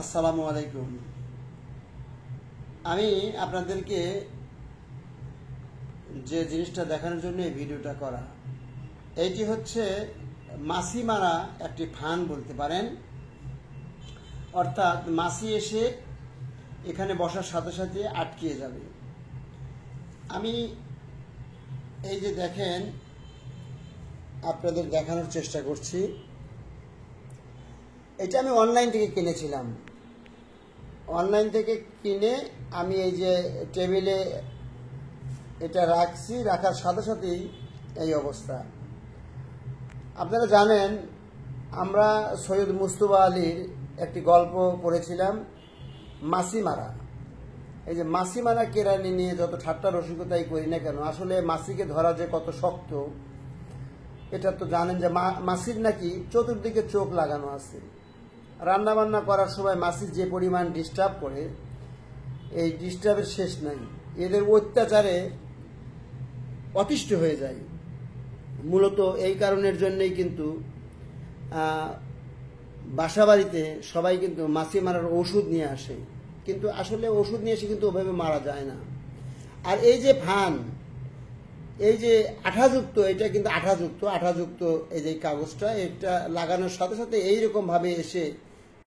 আসসালামু আলাইকুম। আমি আপনাদেরকে যে জিনিসটা দেখানোর জন্য এই ভিডিওটা করা, এইটি হচ্ছে মাছি মারা একটি ফান বলতে পারেন। অর্থাৎ মাছি এসে এখানে বসার সাথে সাথে আটকিয়ে যাবে। আমি এই যে দেখেন, আপনাদের দেখানোর চেষ্টা করছি। এটা আমি অনলাইন থেকে কিনেছিলাম। অনলাইন থেকে কিনে আমি এই যে টেবিলে এটা রাখছি, রাখার সাথে সাথেই এই অবস্থা। আপনারা জানেন, আমরা সৈয়দ মুস্তফা আলীর একটি গল্প পড়েছিলাম, মাছি মারা। এই যে মাছি মারা কেরানি নিয়ে যত ঠাট্টা রসিকতাই করি না কেন, আসলে মাছিকে ধরা যে কত শক্ত এটা তো জানেন। যে মাছির নাকি চতুর্দিকে চোখ লাগানো আছে। রান্না বান্না করার সময় মাছি যে পরিমাণ ডিস্টার্ব করে, এই ডিস্টার্বের শেষ নাই। এদের অত্যাচারে অতিষ্ঠ হয়ে যায়। মূলত এই কারণের জন্যই কিন্তু বাসাবাড়িতে সবাই কিন্তু মাছি মারার ওষুধ নিয়ে আসে, কিন্তু আসলে ওষুধ নিয়ে এসে কিন্তু ওভাবে মারা যায় না। আর এই যে ফান, এই যে আঠাযুক্ত, এটা কিন্তু আঠাযুক্ত এই যে কাগজটা, এটা লাগানোর সাথে সাথে এইরকম ভাবে এসে